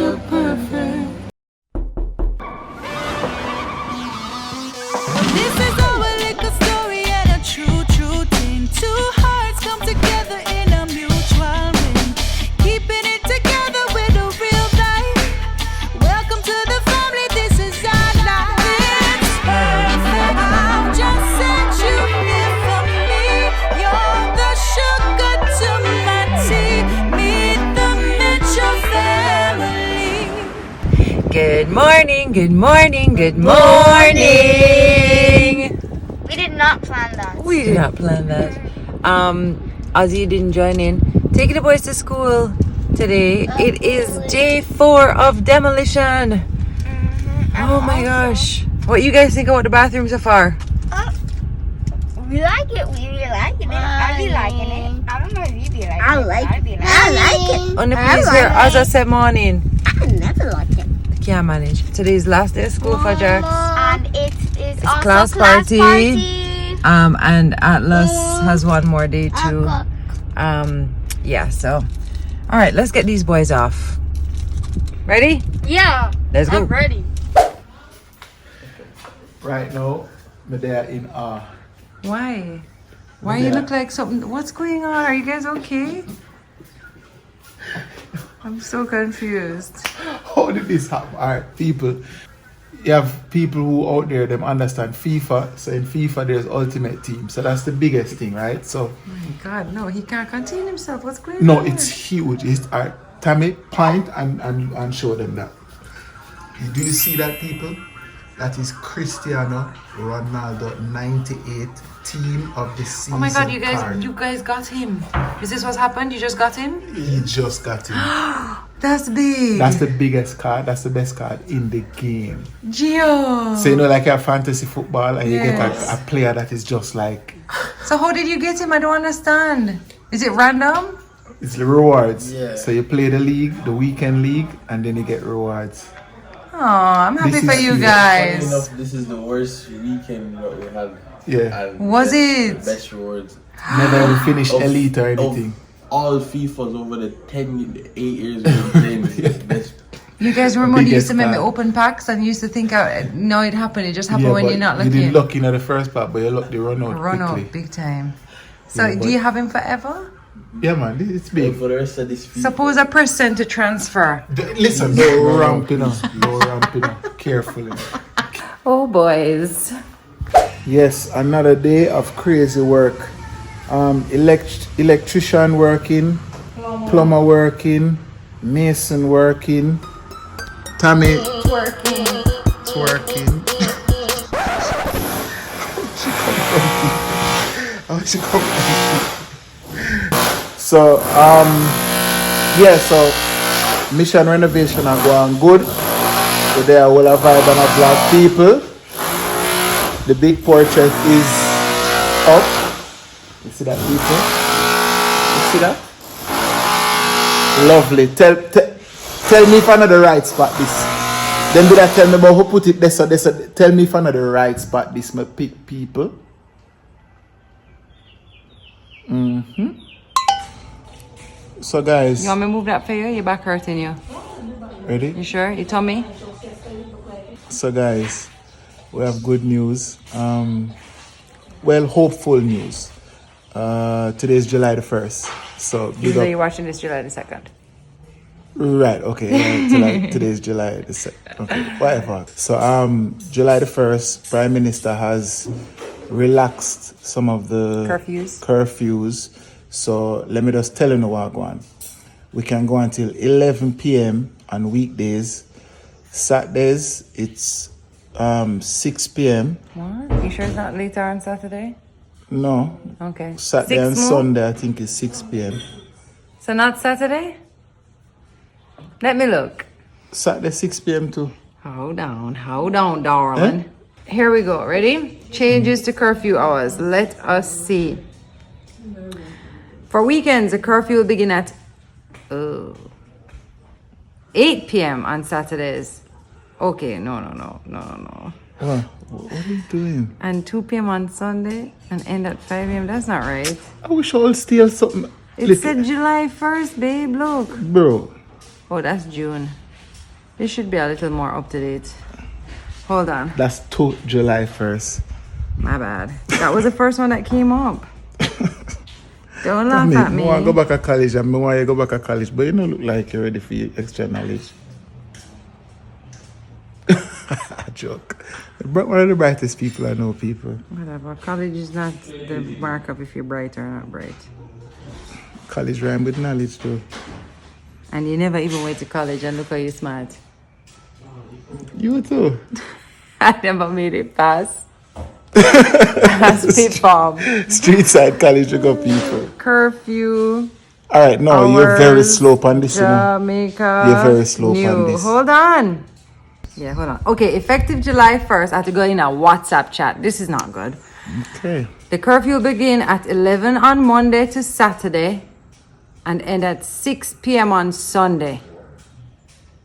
picture perfect. This is our little story and a true, true thing. Two hearts come together in a mutual ring. Keeping it together with a real life. Welcome to the family, this is our life. It's perfect. I'll just set you here for me. You're the sugar to my tea. Meet the Mitchell family. Good morning, good morning, good morning. We did not plan that. We did not plan that. Ozzy didn't join in. Taking the boys to school today. It is day 4 of demolition. Oh my gosh. What you guys think about the bathroom so far? We like it. We really liking it. I be liking it. I don't know if you be liking it. I like it. On the please hear Ozzy say morning. I never liked it. Can't manage. Today's last day of school for Jax. And it is also class party. And Atlas has one more day too. Yeah, so all right, let's get these boys off. Ready? Yeah. Let's go. I'm ready. Right now, me there in awe. Why? Why you look like something? What's going on? Are you guys okay? I'm so confused. How did this happen? Alright, people. You have people who out there, them understand FIFA. So in FIFA, there's ultimate team. So that's the biggest thing, right? So Oh my God, no, he can't contain himself. What's going no, on? it's huge. It's alright. Tammy, point and show them that. Do you see that, people? That is Cristiano Ronaldo 98 team of the season. Oh my God, you card. guys got him. Is this what's happened? You just got him? He just got him. That's big. That's the biggest card. That's the best card in the game. Gio. So you know, like a fantasy football, and you Yes. get a player that is just like So how did you get him? I don't understand. Is it random? it's the rewards. Yeah. So you play the league, the weekend league, and then you get rewards. Oh, I'm happy This for is you huge. Funny guys. enough, this is the worst weekend that we had. Yeah. And Was the it? best rewards. Never even finish Of- elite or anything. Of all FIFAs over the 8 years we've been playing, this is the best. You guys remember when you used to Biggest make me card. open packs and you used to think, no, it happened. It just happened when but you're not you looking. didn't look in at the first part, but you look the run out Run quickly. out big time. So Yeah, do but- you have him forever? Yeah, man, it's big. For the rest of this FIFA, Suppose a person to transfer. Listen, don't ramp it up. Don't ramp it up. Carefully. Oh, boys. Yes, another day of crazy work. Electrician working, plumber working, mason working, Tammy Twerking. twerking. How she come from? So yeah, so mission renovation are going good. So there are all a vibe and a black people. The big portrait is up. You see that, people? You see that? Lovely. Tell me if I'm not the right spot this. Then did I tell me about who put it there? So tell me if I'm not the right spot this. My pick people. So guys, You want me to move that for you? Your back hurting you. ready? You sure? You told me? So guys, we have good news. Well, hopeful news. Today is July the 1st. So big Usually up. you're watching this July the 2nd. Right, okay. Today is July the 2nd. Okay, whatever. So July the 1st, Prime Minister has relaxed some of the curfews. So let me just tell you what I'm going. We can go until 11 p.m. on weekdays. Saturdays, it's 6 p.m. What? You sure it's not later on Saturday? No, Okay. Saturday 6 and more? Sunday, I think it's 6 p.m. So not Saturday? Let me look. Saturday, 6 p.m. too. Hold on, darling. Here we go. Ready? Changes to curfew hours. Let us see. For weekends, the curfew will begin at 8 p.m. on Saturdays. Okay, no. What are you doing? And 2 p.m. on Sunday and end at 5 p.m. That's not right. I wish I'll steal something. It said July 1st, babe. Look. Bro, Oh, that's June. This should be a little more up to date. Hold on. That's to July 1st. My bad. That was the first one that came up. Don't laugh at me. I want to go back to college and I want you to go back to college, but you don't look like you're ready for your extra knowledge. Joke. One of the brightest people I know, people. Whatever. College is not the markup if you're bright or not bright. College rhyme with knowledge too. And you never even went to college and look how you smart. You too. I never made it past. Past P-Farm. Street side college you got people. Curfew. Alright, no, you're very slow on this, Jamaica. You're very slow on this. Hold on. Yeah, hold on. Okay, effective July 1st, I have to go in a WhatsApp chat. This is not good. Okay. The curfew will begin at 11 on Monday to Saturday and end at 6 p.m. on Sunday.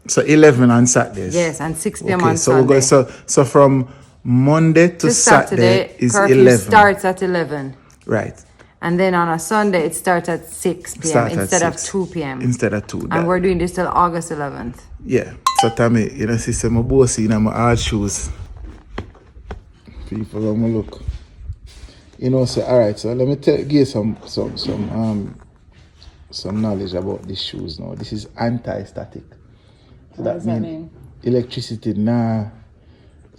So 11 on Saturdays? Yes, and 6 p.m. Okay, on so Sunday. we're going, so from Monday to Saturday is curfew 11. Starts at 11. Right. And then on a Sunday, it starts at 6 p.m. instead of 6. 2 p.m. Instead of 2. And we're doing this till August 11th. Yeah. So Tami, you know, see some bossy in my hard shoes. People are gonna look. You know, so alright, so let me give you some knowledge about these shoes now. This is anti-static. So What does that mean? Electricity, nah. You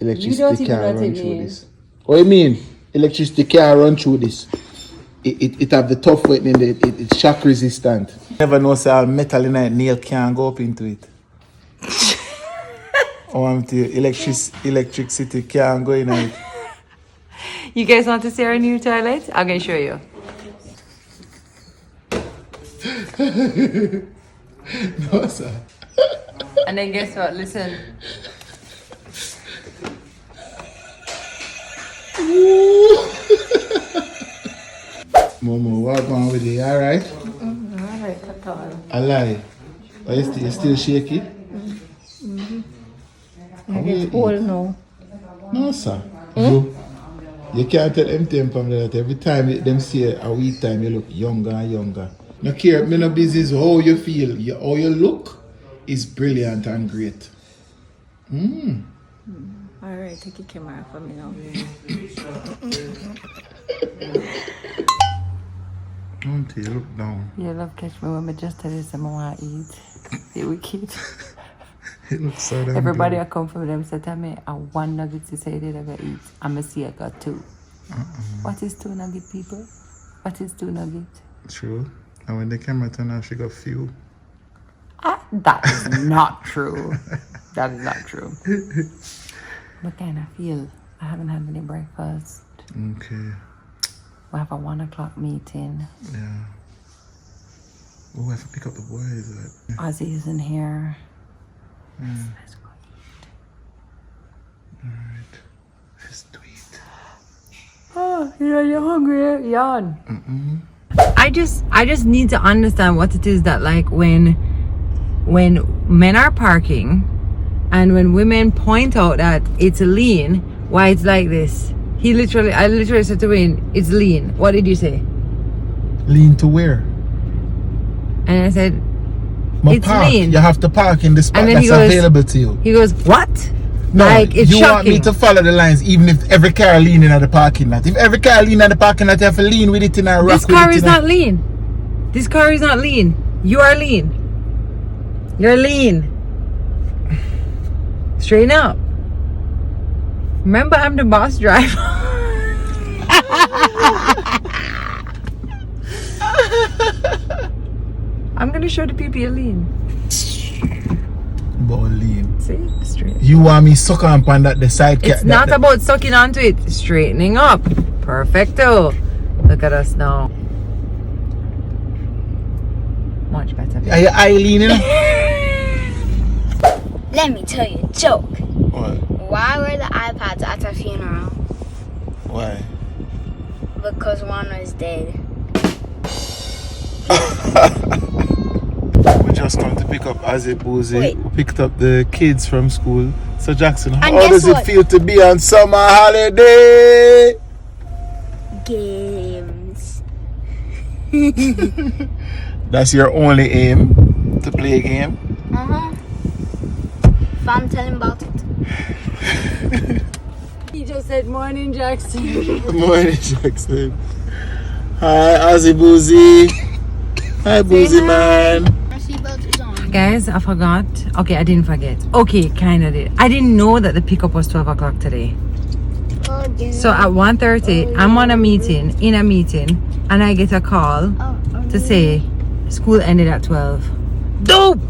don't Electricity even know can't what run it through means. this. What do you mean? Electricity can't run through this. It have the tough weight and it's shock resistant. Never know say all metal in it, nail can't go up into it. Electricity can't go in it. You guys want to see our new toilet? I'm going to show you. No, sir. And then guess what? Listen. MoMo, what going with you? Alright? Alright, cut on. I lie. Are you still shaky? It's cold now. No, sir. You can't tell MTM from that. Every time them see a week time, you look younger and younger. No care, me no business how you feel. How you look is brilliant and great. Alright, take your camera for me now. Don't you look down? You love catch me when I just tell you something I want to eat. You wicked. It looks so damn Everybody I good. come from them say to me, I one nugget to say that I got eat. I'm going to see I got 2. What is 2 nugget, people? What is 2 nugget? True. And when the camera turn off, she got few. That is not true. That is not true. What kind of feel? I haven't had any breakfast. Okay. We have a 1 o'clock meeting. Yeah. Oh, I have to pick up the boys. Ozzy isn't here. Alright. Let's do it. Oh, you're hungry, yawn. I just need to understand what it is that like when men are parking and when women point out that it's lean, why it's like this. I literally said to Wayne, it's lean. What did you say? Lean to where? And I said, it's park. lean. You have to park in the spot And then that's he goes- available to you. He goes, what? No, like it's you shocking. want me to follow the lines even if every car leaning at the parking lot. If every car leaning at the parking lot, you have to lean with it in a rock. This car is not lean. This car is not lean. You are lean. You're lean. Straighten up. Remember, I'm the boss driver. I'm gonna show the people you're lean. But lean. See? Straight. You want me suck on that the side cat? It's not about sucking onto it. Straightening up. Perfecto. Look at us now. Much better. Are you eye leaning? Let me tell you a joke. What? Why were the iPads at a funeral? Why? Because one was dead. We just come to pick up Azzy Boozy. Wait. We picked up the kids from school. So Jackson, how And guess does what? it feel to be on summer holiday? Games. That's your only aim, to play a game? Uh-huh. fam, tell him about it. He just said morning, Jackson. Morning, Jackson. Hi, Ozzy Boozy. Hi, Boozy man. My seatbelt is on. Guys, I forgot. Okay, I didn't forget. Okay, kind of did. I didn't know that the pickup was 12 o'clock today. So at 1:30, I'm on a meeting, and I get a call to say school ended at 12. Dope!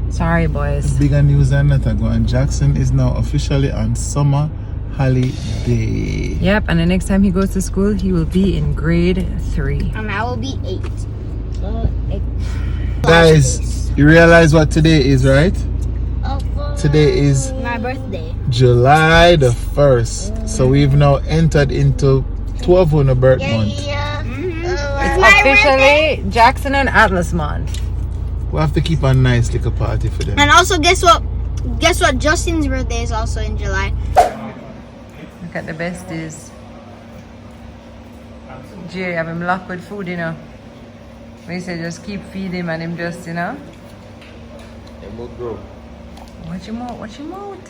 Sorry, boys. Bigger news than that ago, and Jackson is now officially on summer holiday. Yep, and the next time he goes to school, he will be in grade 3. And I will be 8. Guys, you realize what today is, right? Today is My birthday. July the 1st. So we've now entered into 12 on a birth month. It's officially Jackson and Atlas month. We'll have to keep a nice little party for them. And also, guess what? Guess what? Justin's birthday is also in July. Look at the besties. Jerry have him locked with food, you know. We say just keep feeding him and him just, you know. What you want? What you want?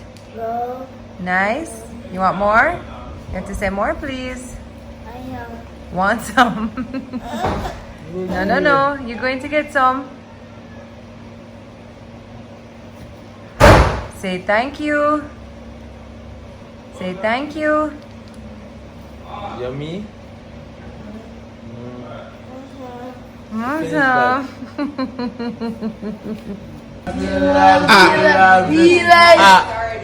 Nice. You want more? You have to say more, please. Want some? No. You're going to get some. Say thank you. Say thank you. Yummy. Awesome.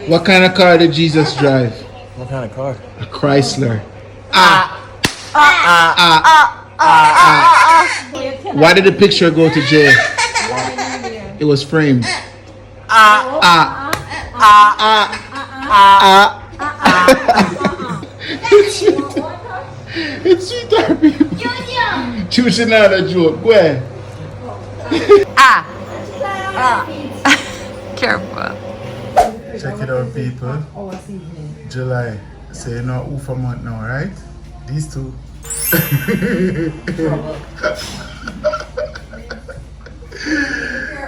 What kind of car did Jesus drive? What kind of car? A Chrysler. Why did the picture go to jail? It was framed. It's sweet, people. Choosing out a joke. Where? Careful. Check it out, people. July. So you know who for month now, right? These two.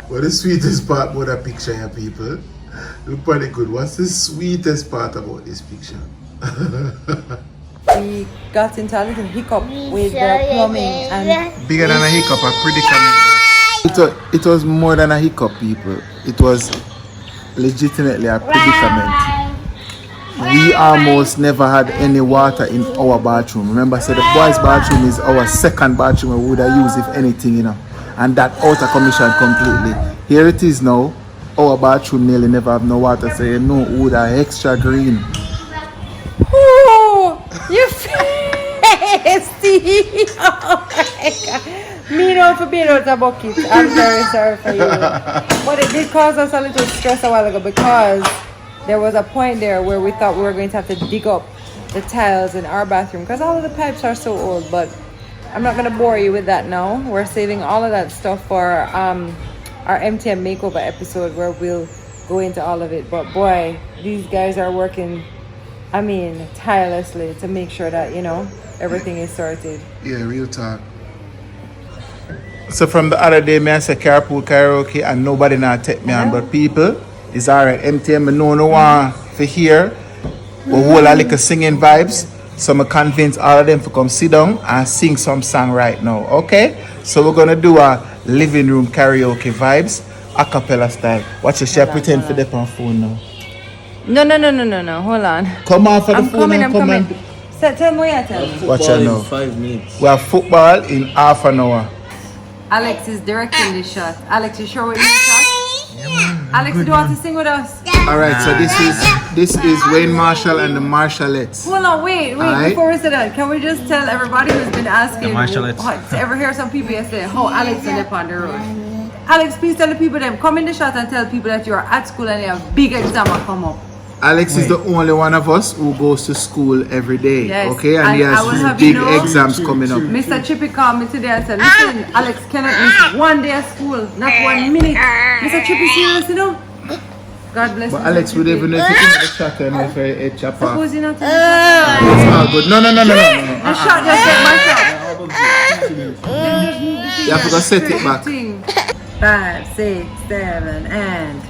What the sweetest part about that picture here, people? Look pretty good. What's the sweetest part about this picture? We got into a little hiccup with the plumbing and Bigger than a hiccup, a predicament. It was more than a hiccup, people. It was legitimately a predicament. We almost never had any water in our bathroom. Remember, so the boys' bathroom is our second bathroom we would have used if anything, you know. And that out of commission completely. Here it is now. Our bathroom nearly never have no water, so you know would have extra green. ooh, you feisty. Oh my God. Me know for being out of bucket. I'm very sorry for you. But it did cause us a little stress a while ago because there was a point there where we thought we were going to have to dig up the tiles in our bathroom because all of the pipes are so old. But I'm not going to bore you with that now. We're saving all of that stuff for our MTM makeover episode where we'll go into all of it. But boy, these guys are working, I mean, tirelessly to make sure that, you know, everything is sorted. Yeah, real talk. So from the other day, me I say carpool karaoke and nobody not take me on, but people, it's alright. MTM, I know no one for hear, but whole a little singing vibes. So I convince all of them to come sit down and sing some song right now, okay? So we're gonna do a living room karaoke vibes, a cappella style. Watch your share pretend for the on phone now. No. Hold on. Come on for the I'm phone coming, and I'm come coming. on. Tell me what you tell. Watch Football out now. in 5 minutes. We have football in half an hour. Alex is directing this shot. Alex, you sure with me shot? Alex, do you want to sing with us? Alright, so this is Wayne Marshall and the Marshallettes. Hold on, wait. Alright. Before we say that, can we just tell everybody who's been asking, Marshallettes. to ever hear some people yesterday, how Alex ended up on the road? Alex, please tell the people them, come in the shot and tell people that you are at school and you have big exam come up. Alex is the only one of us who goes to school every day, Yes. okay? And he I will has have big you know- exams coming up. Mr. Chippy called me today and said, listen, Alex cannot miss one day of school, not 1 minute. Mr. Chippy, serious, you know? God bless But Mr. Alex would Chippy. even know if you in the chat and if a chopper. Suppose you not to It's all good. No. the shot, just get my shot. You have to go set it back. 5, 6, 7, and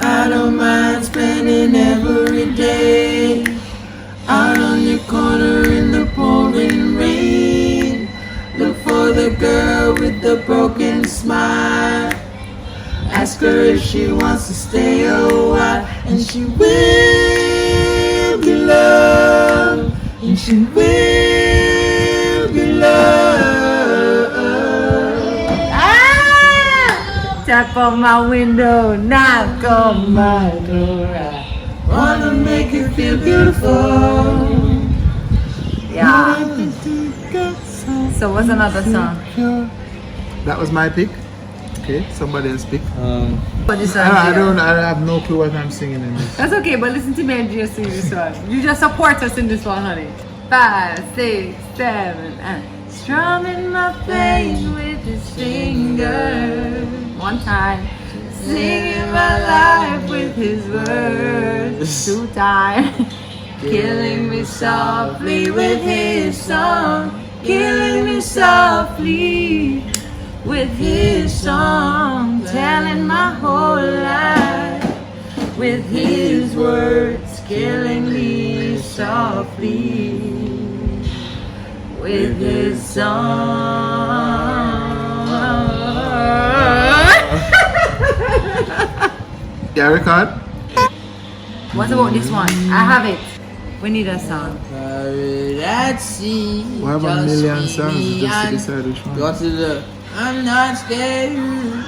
I don't mind spending every day out on your corner in the pouring rain. Look for the girl with the broken smile. Ask her if she wants to stay a while, and she will be loved, and she will be loved. Tap on my window, knock on my door. I Wanna make you feel beautiful. Yeah. So what's another song? That was my pick. Okay, somebody else pick. What is I have no clue what I'm singing in this. That's okay, but listen to me and just sing this one. You just support us in this one, honey. 5, 6, 7, and strumming my face with his fingers. One time, singing my life with his words. 2 times, killing me softly with his song. Killing me softly with his song. Telling my whole life with his words. Killing me softly with his song. Yeah, record. What about this one? I have it. We need a song. At sea, We have a million songs just to decide which one. Go to the I'm not scared,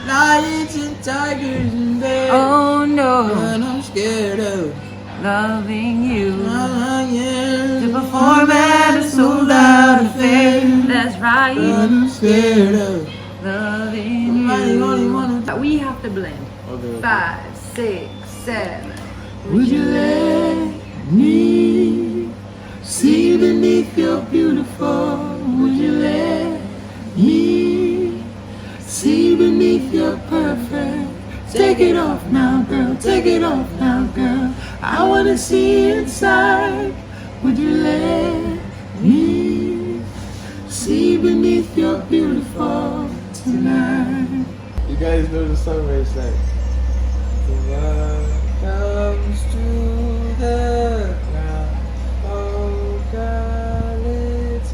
lions and tigers and bears. Oh no, But I'm scared of loving you. lions. To perform at a sold out affair. That's right, But I'm scared of loving I only you. wanna We have to blend. Okay. 5, 6, 7. Would you let me see beneath your beautiful? Would you let me see beneath your perfect? Take it off now, girl. Take it off now, girl. I wanna see inside. Would you let me see beneath your beautiful tonight? You guys know the song where it's like, the love comes to the ground. Oh God, it's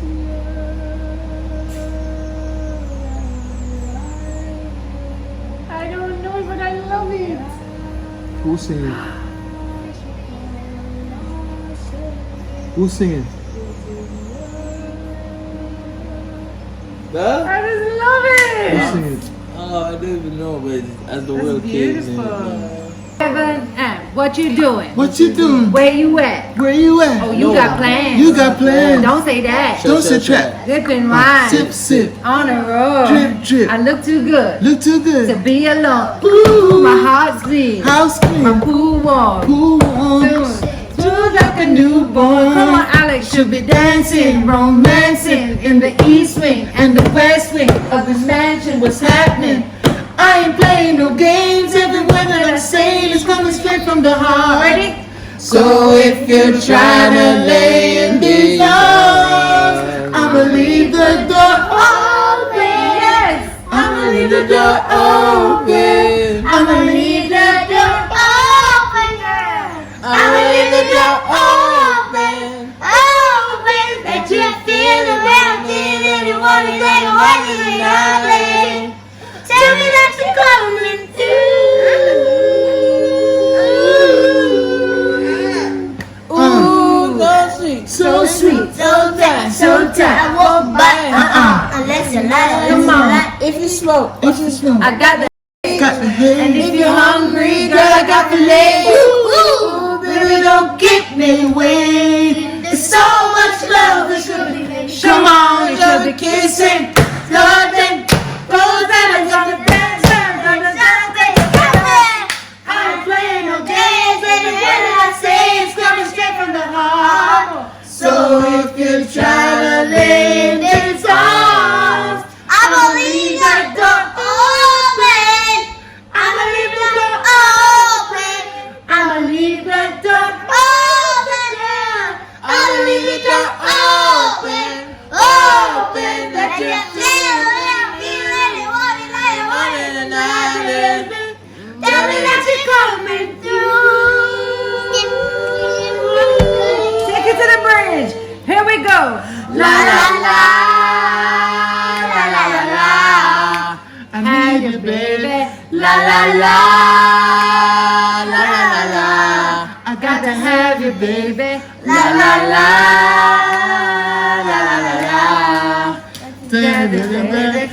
I don't know, but I love it. Who's singing? Who's singing? I just love it. Who's singing? Oh, I don't even know, but as the That's world keeps beautiful. 7, what you doing? What you doing? Where you at? Where you at? Oh, you got plans. You got plans. Don't say that. Don't say trap. Sipping wine. Sip, sip. On the road. Drip, drip. I look too good Look too to good. be alone. Ooh. My heart's beat. House My clean. pool warm. Who wants? Smooth like a newborn. Come on, Alex. Should be dancing, romancing in the east wing and the west wing of this mansion. What's happening? I ain't playing no games. Every word that I say is coming straight from the heart. Ready? So if you're trying to lay in these arms, I'ma leave the door Open. Yes. I'ma leave the door open. I'ma leave the door open. I'ma leave the door open. Open, that you feel around it and you want to take away from darling. Tell me that you're coming through. Ooh, so sweet, so sweet. So tight, So tight. I won't bite, unless you like, Come on. If you smoke, If you smoke, I got the. got the And head. if you're hungry, girl, I got the leg. Ooh, Baby, don't keep me waiting. There's so much love that should be made. Come on, we should be kissing, loving, rose and I'm gonna dance. I ain't playing no games, baby. What I say is coming straight from the heart. So if you're trying to lay in these arms, I'ma leave that door open. I'ma leave the door Open, I'ma leave the door open, I'ma leave the door open, open, that you feel around La la la, la la la la. I need you, baby. La la la, la la la la. I got to have you, baby. La la la, la la la la. Baby, baby,